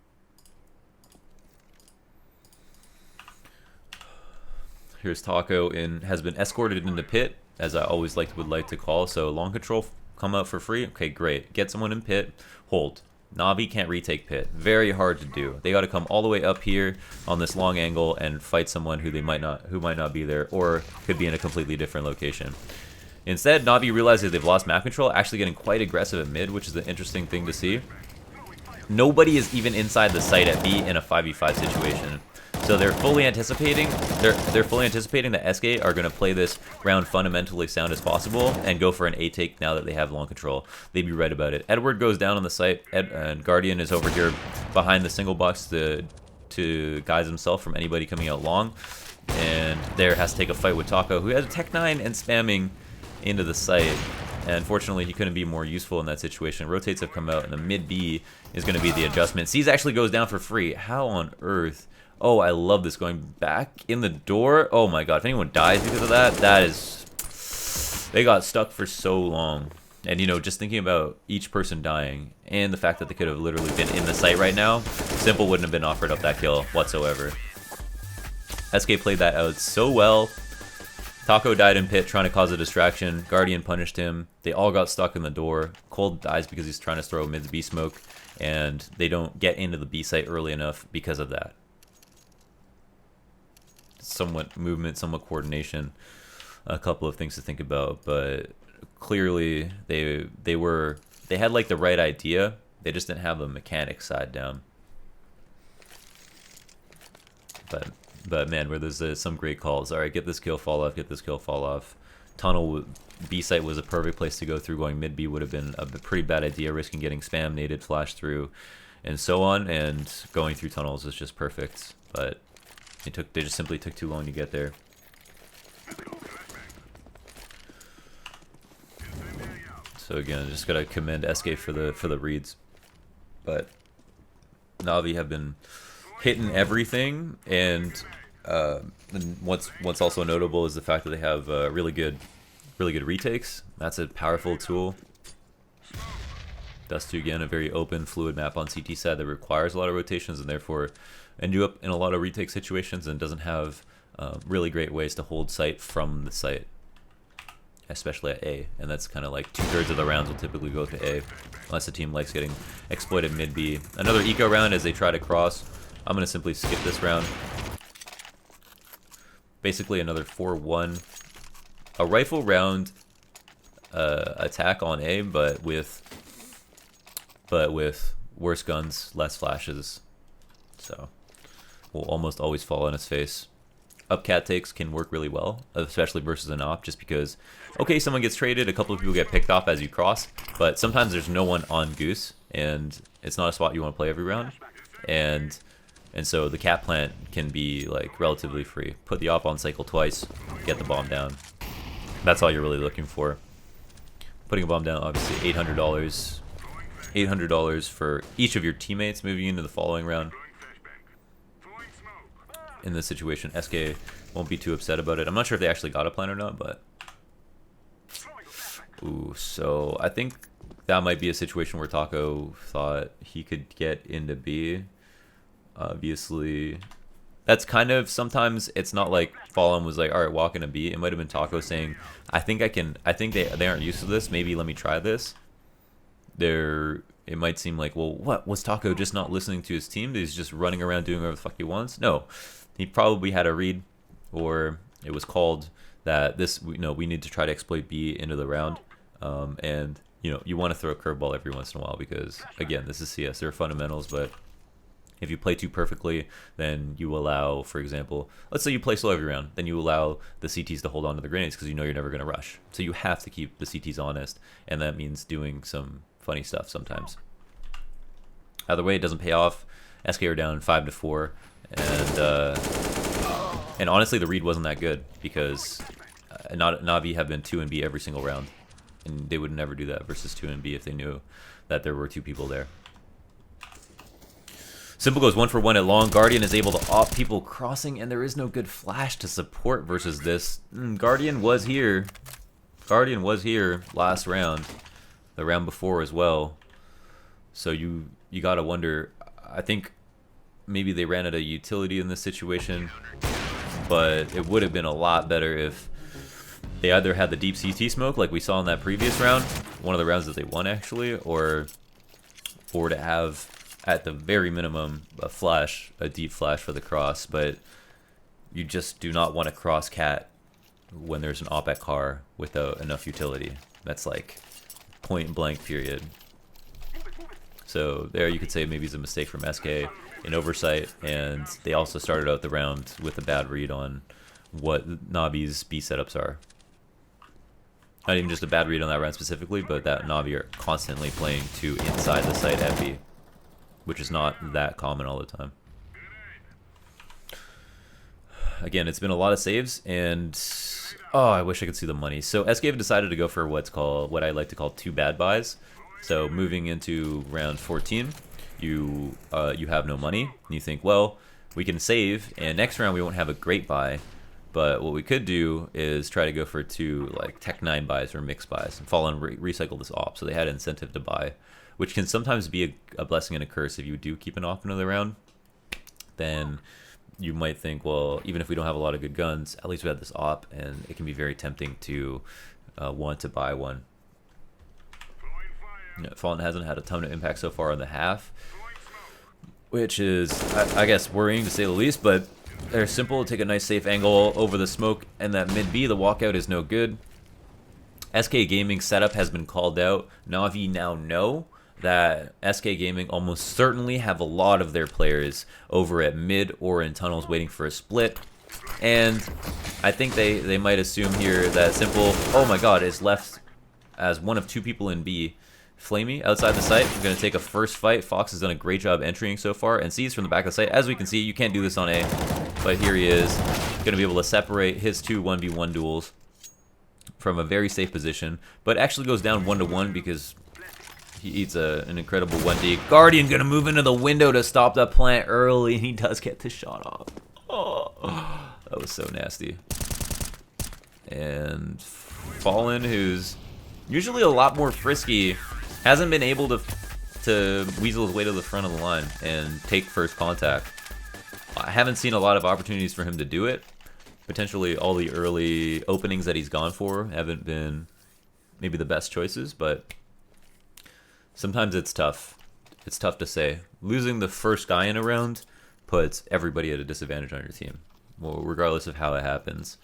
Here's Taco and has been escorted into pit, as I always would like to call. So long control come out for free. Okay, great. Get someone in pit. Hold. Navi can't retake pit. Very hard to do. They got to come all the way up here on this long angle and fight someone who might not be there, or could be in a completely different location. Instead, Navi realizes they've lost map control, actually getting quite aggressive at mid, which is an interesting thing to see. Nobody is even inside the site at B in a 5v5 situation. So they're fully anticipating that SK are going to play this round fundamentally sound as possible and go for an A take now that they have long control. They'd be right about it. Edward goes down on the site, and Guardian is over here behind the single box to guise himself from anybody coming out long. And there has to take a fight with Taco, who has a Tech 9 and spamming into the site. And unfortunately, he couldn't be more useful in that situation. Rotates have come out, and the mid B is going to be the adjustment. C's actually goes down for free. How on earth? Oh, I love this, going back in the door. Oh my god, if anyone dies because of that, that is... They got stuck for so long. And, you know, just thinking about each person dying and the fact that they could have literally been in the site right now, Simple wouldn't have been offered up that kill whatsoever. SK played that out so well. Taco died in pit trying to cause a distraction. Guardian punished him. They all got stuck in the door. Cold dies because he's trying to throw mid's B smoke, and they don't get into the B site early enough because of that. Somewhat movement, somewhat coordination, a couple of things to think about, but clearly they had like the right idea. They just didn't have the mechanics side down. But man, where there's some great calls. All right, get this kill, fall off. Get this kill, fall off. Tunnel B site was a perfect place to go through. Going mid B would have been a pretty bad idea, risking getting spam naded, flash through, and so on. And going through tunnels is just perfect. But they just simply took too long to get there. So again, just gotta commend SK for the reads. But Navi have been hitting everything, and what's also notable is the fact that they have really good retakes. That's a powerful tool. Dust 2 again, a very open, fluid map on CT side that requires a lot of rotations, and therefore end you up in a lot of retake situations, and doesn't have really great ways to hold site from the site, especially at A. And that's kind of like 2/3 of the rounds will typically go to A, unless the team likes getting exploited mid B. Another eco round as they try to cross. I'm going to simply skip this round. Basically another 4-1. A rifle round attack on A, but with worse guns, less flashes. So will almost always fall on his face. Up cat takes can work really well, especially versus an op, just because, okay, someone gets traded, a couple of people get picked off as you cross, but sometimes there's no one on Goose, and it's not a spot you want to play every round. And so the cat plant can be like relatively free. Put the op on cycle twice, get the bomb down. That's all you're really looking for. Putting a bomb down, obviously $800. $800 for each of your teammates moving into the following round. In this situation, SK won't be too upset about it. I'm not sure if they actually got a plan or not, but... Ooh, so I think that might be a situation where Taco thought he could get into B. Obviously, that's kind of, sometimes it's not like Fallen was like, all right, walk into B. It might have been Taco saying, I think they aren't used to this. Maybe let me try this. It might seem like, well, what was Taco just not listening to his team? He's just running around doing whatever the fuck he wants. No, he probably had a read, or it was called that this, we need to try to exploit B into the round, and you want to throw a curveball every once in a while because, again, this is CS. There are fundamentals, but if you play too perfectly, then you allow, for example, let's say you play slow every round, then you allow the CTs to hold on to the grenades because you're never going to rush. So you have to keep the CTs honest, and that means doing some funny stuff sometimes. Either way, it doesn't pay off. SK are down 5-4, and honestly, the read wasn't that good because Navi have been 2 and B every single round, and they would never do that versus 2 and B if they knew that there were 2 people there. Simple goes 1 for 1 at long. Guardian is able to off people crossing, and there is no good flash to support versus this. Guardian was here. Guardian was here last round, the round before as well. So you gotta wonder. I think maybe they ran out of utility in this situation. but it would have been a lot better if they either had the deep CT smoke like we saw in that previous round, one of the rounds that they won actually, or to have at the very minimum a deep flash for the cross. But you just do not want to cross cat when there's an op at car without enough utility. That's like point blank period. So there you could say maybe it's a mistake from SK, an oversight, and they also started out the round with a bad read on what Navi's B setups are. Not even just a bad read on that round specifically, but that Navi are constantly playing to inside the site at B, which is not that common all the time. Again, it's been a lot of saves, and oh, I wish I could see the money. So SK have decided to go for what I like to call 2 bad buys. So moving into round 14, you have no money. And you think, well, we can save, and next round we won't have a great buy. But what we could do is try to go for 2 like Tech 9 buys or mixed buys and fall and recycle this op. So they had incentive to buy, which can sometimes be a blessing and a curse. If you do keep an op another round, then you might think, well, even if we don't have a lot of good guns, at least we have this op, and it can be very tempting to want to buy one. Fallen hasn't had a ton of impact so far in the half, which is, I guess, worrying to say the least, but they're simple. Take a nice safe angle over the smoke, and that mid B, the walkout is no good. SK Gaming setup has been called out. Na'Vi now know that SK Gaming almost certainly have a lot of their players over at mid or in tunnels waiting for a split. And I think they might assume here that Simple, oh my god, is left as one of 2 people in B. Flamey outside the site. We're going to take a first fight. Fox has done a great job entering so far and sees from the back of the site. As we can see, you can't do this on A, but here he is. Going to be able to separate his 2 1v1 duels from a very safe position, but actually goes down 1-1 because he eats an incredible 1D. Guardian going to move into the window to stop that plant early, and he does get the shot off. Oh, that was so nasty. And Fallen, who's usually a lot more frisky, hasn't been able to weasel his way to the front of the line and take first contact. I haven't seen a lot of opportunities for him to do it. Potentially all the early openings that he's gone for haven't been maybe the best choices, but sometimes it's tough. It's tough to say. Losing the first guy in a round puts everybody at a disadvantage on your team, well, regardless of how it happens.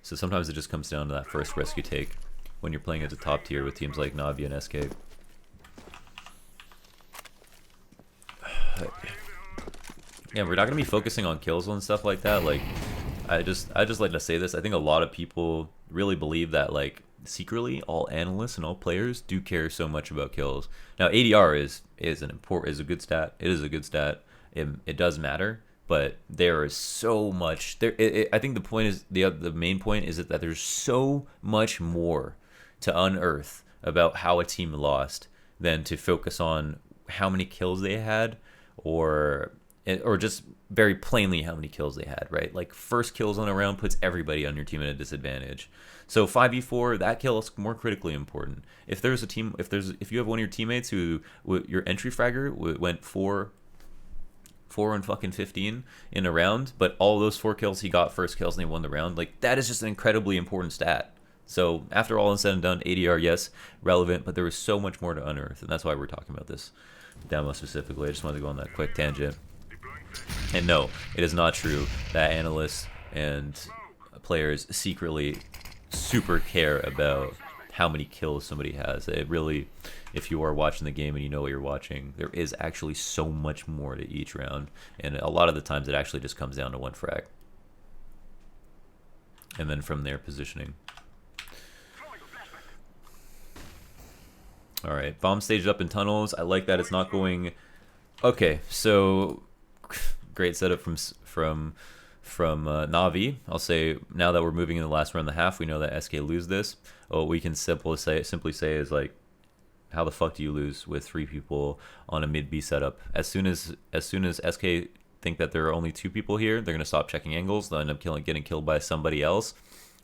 So sometimes it just comes down to that first risk you take when you're playing at the top tier with teams like Na'Vi and SK. Yeah, we're not gonna be focusing on kills and stuff like that. Like, I just like to say this. I think a lot of people really believe that, like, secretly all analysts and all players do care so much about kills. Now, ADR is a good stat. It is a good stat. It does matter, but there is so much there. I think the point is the main point is that there's so much more to unearth about how a team lost than to focus on how many kills they had, or just very plainly how many kills they had, right? Like, first kills on a round puts everybody on your team at a disadvantage. So 5v4, that kill is more critically important. If there's a team, if you have one of your teammates who your entry fragger went 4 and fucking 15 in a round, but all those 4 kills he got first kills and they won the round, like, that is just an incredibly important stat. So after all is said and done, ADR, yes, relevant, but there was so much more to unearth, and that's why we're talking about this demo specifically. I just wanted to go on that quick tangent. And no, it is not true that analysts and players secretly super care about how many kills somebody has. It really, if you are watching the game and you know what you're watching, there is actually so much more to each round, and a lot of the times it actually just comes down to 1 frag. And then from there, positioning. Alright, bomb staged up in tunnels. I like that it's not going... Okay, so great setup from Na'Vi. I'll say, now that we're moving in the last round and a half, we know that SK lose this. What we can simply say is, like, how the fuck do you lose with 3 people on a mid B setup? As soon as SK think that there are only 2 people here, they're gonna stop checking angles. They'll end up getting killed by somebody else.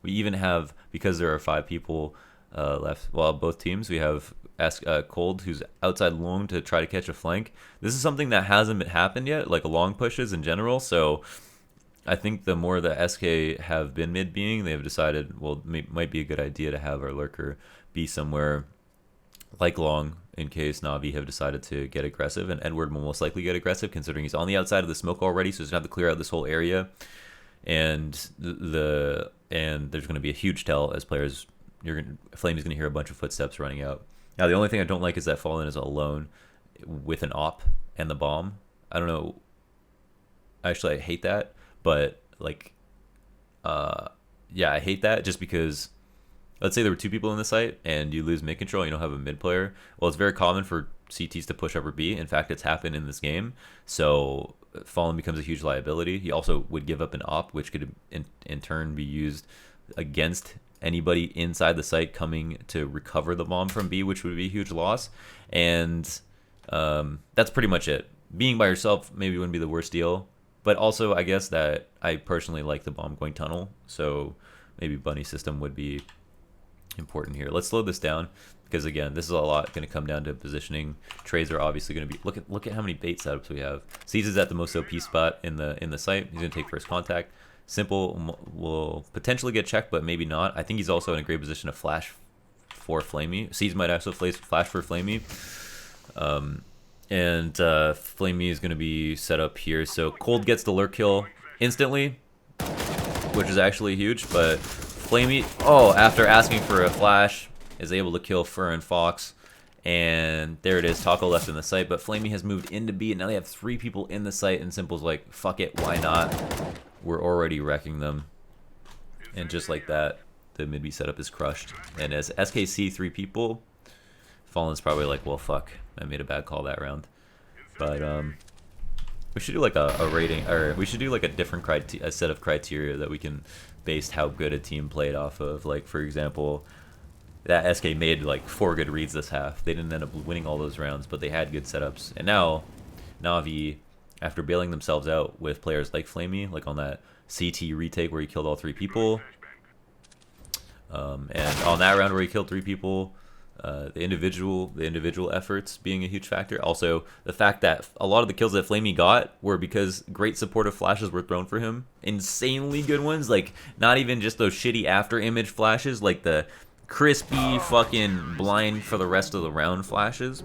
We even have, because there are 5 people left, well, both teams, we have Cold, who's outside long to try to catch a flank. This is something that hasn't happened yet, like long pushes in general. So I think the more the SK have been mid-being, they've decided, well, might be a good idea to have our lurker be somewhere like long in case Na'Vi have decided to get aggressive, and Edward will most likely get aggressive considering he's on the outside of the smoke already, so he's gonna have to clear out this whole area, and there's gonna be a huge tell as players. Flame is gonna hear a bunch of footsteps running out. Now the only thing I don't like is that Fallen is alone with an op and the bomb. I don't know. Actually, I hate that, but like, yeah, I hate that just because. Let's say there were 2 people in the site and you lose mid control and you don't have a mid player. Well, it's very common for CTs to push upper B. In fact, it's happened in this game. So Fallen becomes a huge liability. He also would give up an op, which could in turn be used against anybody inside the site coming to recover the bomb from B, which would be a huge loss. And that's pretty much it. Being by yourself maybe wouldn't be the worst deal. But also, I guess that I personally like the bomb going tunnel. So maybe bunny system would be important here. Let's slow this down because again, this is a lot going to come down to positioning. Trades are obviously going to be look at how many bait setups we have. Seize is at the most OP spot in the site. He's going to take first contact. Simple will potentially get checked, but maybe not. I think he's also in a great position to flash for Flamey. Seize might also flash for Flamey. And Flamey is going to be set up here. So Cold gets the lurk kill instantly, which is actually huge, but Flamey, after asking for a flash, is able to kill Fur and Fox. And there it is, Taco left in the site, but Flamey has moved into B, and now they have 3 people in the site, and Simple's like, fuck it, why not? We're already wrecking them. And just like that, the mid B setup is crushed. And as SKC 3 people, Fallen's probably like, well, fuck, I made a bad call that round. But, we should do like a rating, or we should do like a different a set of criteria that we can base how good a team played off of. Like, for example, that SK made like 4 good reads this half. They didn't end up winning all those rounds, but they had good setups. And now, Na'Vi, after bailing themselves out with players like Flamey, like on that CT retake where he killed all 3 people, and on that round where he killed 3 people, the individual efforts being a huge factor. Also, the fact that a lot of the kills that Flamey got were because great supportive flashes were thrown for him. Insanely good ones, like not even just those shitty after image flashes, like the crispy fucking blind for the rest of the round flashes.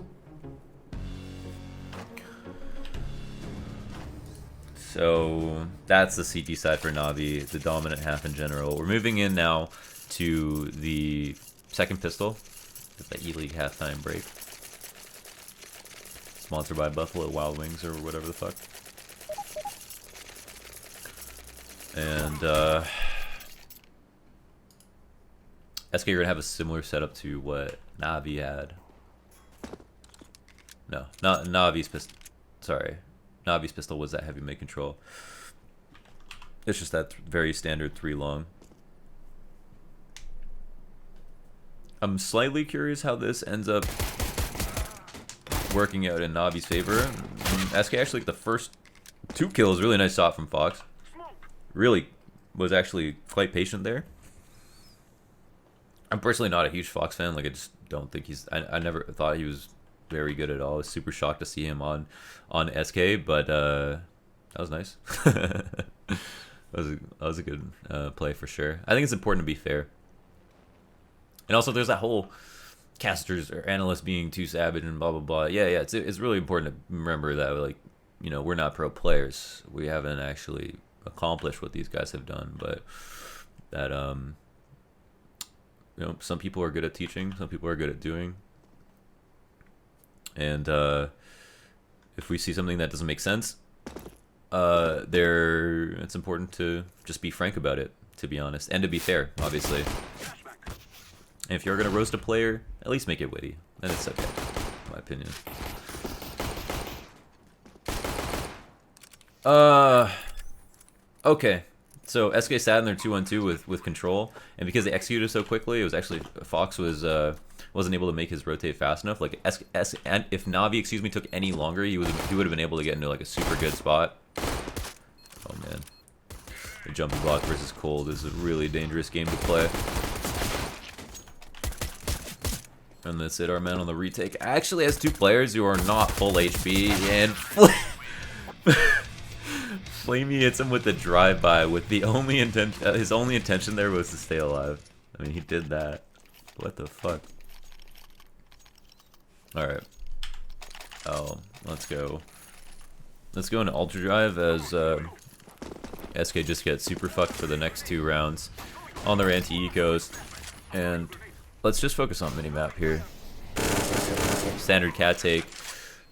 So that's the CT side for Na'Vi, the dominant half in general. We're moving in now to the second pistol. The ELEAGUE halftime break. Sponsored by Buffalo Wild Wings or whatever the fuck. And SK are gonna have a similar setup to what Na'Vi had. No, not Na'Vi's pistol. Sorry, Na'Vi's pistol was that heavy mid control. It's just that very standard 3 long. I'm slightly curious how this ends up working out in Na'Vi's favor. SK actually, like, the first 2 kills, really nice shot from Fox. Really was actually quite patient there. I'm personally not a huge Fox fan. Like, I just don't think he's... I never thought he was very good at all. I was super shocked to see him on SK, but that was nice. that was a good play for sure. I think it's important to be fair. And also, there's that whole casters or analysts being too savage and blah blah blah. Yeah, it's really important to remember that, like, you know, we're not pro players. We haven't actually accomplished what these guys have done, but that you know, some people are good at teaching, some people are good at doing, and if we see something that doesn't make sense, it's important to just be frank about it, to be honest, and to be fair, obviously. And if you're going to roast a player, at least make it witty. Then it's okay, in my opinion. Okay. So SK sat in their 2-1-2 with control, and because they executed so quickly, it was actually Fox wasn't able to make his rotate fast enough. Like and if Na'Vi, took any longer, he would have been able to get into like a super good spot. Oh man, the jumping block versus Cold is a really dangerous game to play. And that's it, our man on the retake actually has 2 players who are not full HP, and Flamey hits him with the drive-by with the only intention, his only intention there was to stay alive. I mean, he did that. What the fuck? Alright. Oh, let's go. Let's go into Ultra Drive as SK just gets super fucked for the next 2 rounds on their anti-ecos. And let's just focus on minimap here. Standard cat take.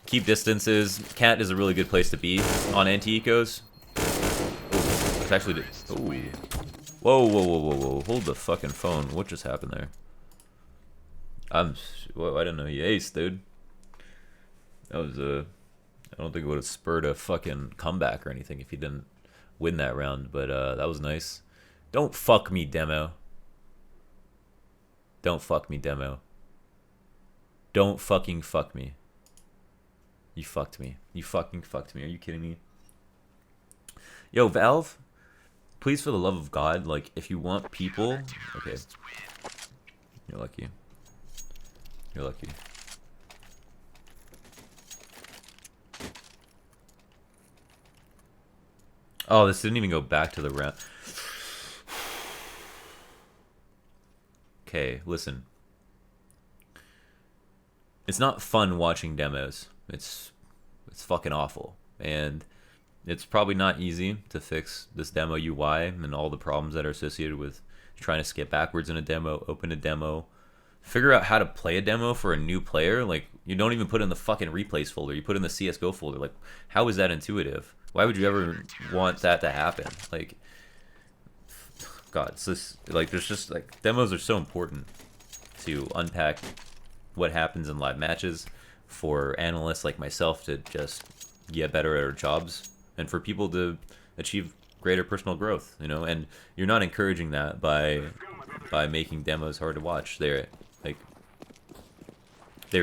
Keep distances. Cat is a really good place to be on anti-ecos. It's actually... Ooh. Whoa, whoa, whoa, whoa, whoa. Hold the fucking phone. What just happened there? Whoa, I didn't know he aced, dude. That was a... I don't think it would have spurred a fucking comeback or anything if he didn't win that round, but that was nice. Don't fuck me, Demo. Don't fuck me, Demo. Don't fucking fuck me. You fucked me. You fucking fucked me. Are you kidding me? Yo, Valve, please, for the love of God, like, if you want people... Okay. You're lucky. You're lucky. Oh, this didn't even go back to the round. Okay, listen. It's not fun watching demos. It's fucking awful. And it's probably not easy to fix this demo UI and all the problems that are associated with trying to skip backwards in a demo, open a demo, figure out how to play a demo for a new player. Like, you don't even put in the fucking replays folder. You put in the CSGO folder. Like, how is that intuitive? Why would you ever want that to happen? Like, God, it's just, like, there's just, like, demos are so important to unpack what happens in live matches, for analysts like myself to just get better at our jobs, and for people to achieve greater personal growth, you know. And you're not encouraging that by making demos hard to watch. They're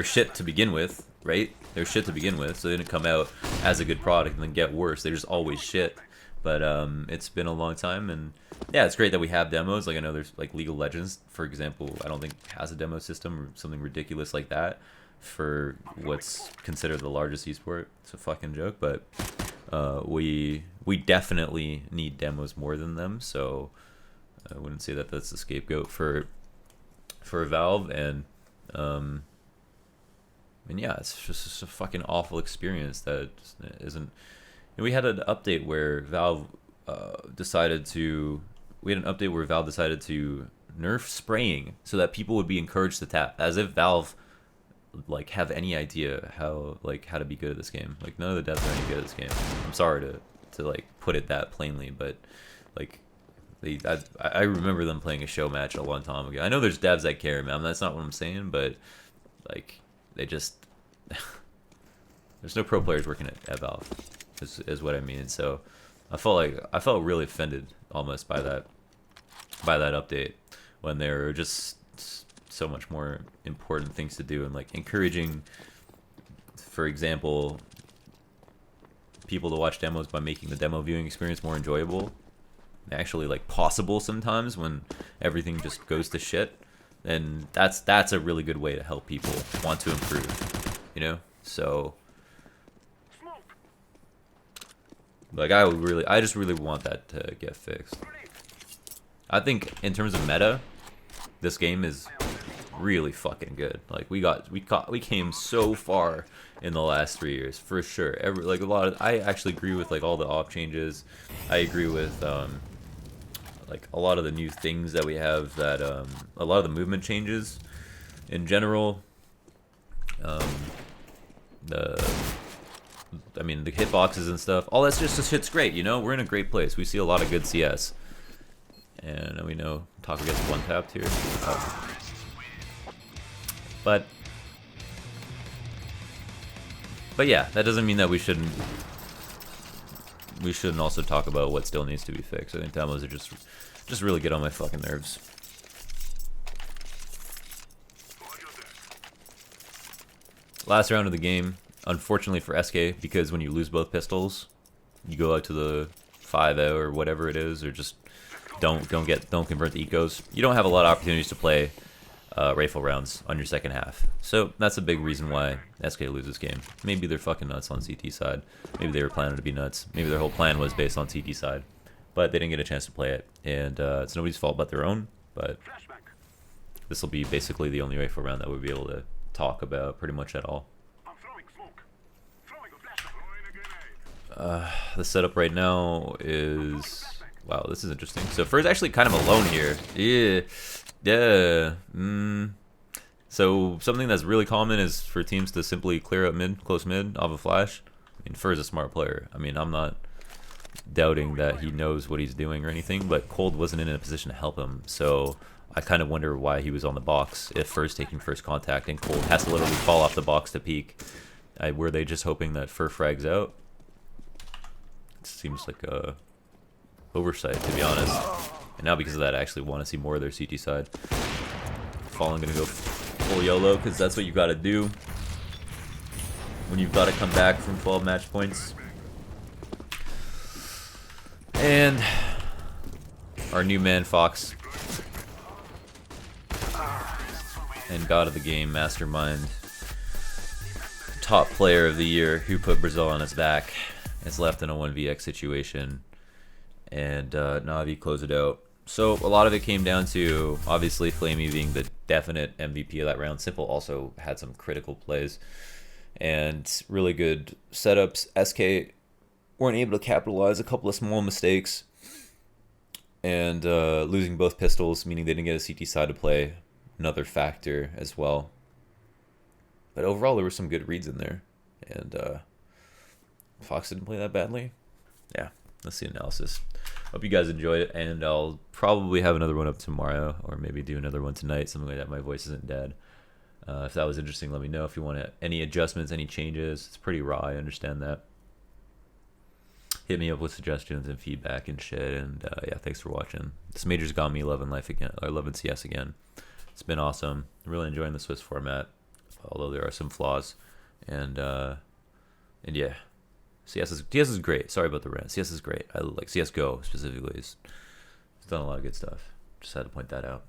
shit to begin with, right? They're shit to begin with, so they didn't come out as a good product and then get worse. They're just always shit. But it's been a long time, and yeah, it's great that we have demos. Like, I know there's, like, League of Legends, for example, I don't think has a demo system or something ridiculous like that for what's considered the largest esport. It's a fucking joke, but we definitely need demos more than them. So I wouldn't say that that's the scapegoat for Valve. And yeah, it's just a fucking awful experience that isn't. And we had an update where Valve decided to nerf spraying so that people would be encouraged to tap, as if Valve like have any idea how to be good at this game. Like, none of the devs are any good at this game. I'm sorry to like put it that plainly, but like I remember them playing a show match a long time ago. I know there's devs that care, man. That's not what I'm saying, but like, they just there's no pro players working at Valve. Is what I mean. So I felt really offended almost by that update, when there were just so much more important things to do, and like encouraging, for example, people to watch demos by making the demo viewing experience more enjoyable, actually like possible sometimes when everything just goes to shit. And that's a really good way to help people want to improve, you know. So like, I just really want that to get fixed. I think in terms of meta, this game is really fucking good. Like, we came so far in the last 3 years, for sure. I actually agree with like all the off changes. I agree with like a lot of the new things that we have, that a lot of the movement changes in general. I mean, the hitboxes and stuff, all that's just, this shit's great, you know? We're in a great place. We see a lot of good CS. And we know Taco gets one-tapped here. But yeah, that doesn't mean that we shouldn't also talk about what still needs to be fixed. I think demos are just really get on my fucking nerves. Last round of the game, unfortunately for SK, because when you lose both pistols, you go out to the 5-0 or whatever it is, or just don't convert the ecos. You don't have a lot of opportunities to play rifle rounds on your second half. So that's a big reason why SK loses game. Maybe they're fucking nuts on CT side. Maybe they were planning to be nuts. Maybe their whole plan was based on CT side. But they didn't get a chance to play it. And it's nobody's fault but their own. But this will be basically the only rifle round that we'll be able to talk about pretty much at all. The setup right now is... Wow, this is interesting. So Fur's actually kind of alone here. Yeah. So something that's really common is for teams to simply clear up mid, close mid, off a flash. I mean, Fur's a smart player. I mean, I'm not doubting that he knows what he's doing or anything, but Cold wasn't in a position to help him. So I kind of wonder why he was on the box if Fur's taking first contact and Cold has to literally fall off the box to peek. Were they just hoping that Fur frags out? It seems like a oversight, to be honest. And now because of that, I actually want to see more of their CT side. Fallen gonna go full YOLO because that's what you gotta do when you've got to come back from 12 match points. And our new man Fox and God of the game, mastermind, top player of the year, who put Brazil on his back, is left in a 1vx situation. And Na'Vi closed it out. So a lot of it came down to, obviously, Flamey being the definite MVP of that round. Simple also had some critical plays and really good setups. SK weren't able to capitalize, a couple of small mistakes, and losing both pistols, meaning they didn't get a CT side to play, another factor as well. But overall, there were some good reads in there, and Fox didn't play that badly. Yeah, that's the analysis. Hope you guys enjoyed it, and I'll probably have another one up tomorrow, or maybe do another one tonight, something like that. My voice isn't dead. If that was interesting, let me know. If you want any adjustments, any changes. It's pretty raw, I understand that. Hit me up with suggestions and feedback and shit, and yeah, thanks for watching. This major's got me loving life again, or loving CS again. It's been awesome. I'm really enjoying the Swiss format, although there are some flaws, and yeah. CS is great. Sorry about the rant. CS is great. I like CSGO specifically. It's done a lot of good stuff. Just had to point that out.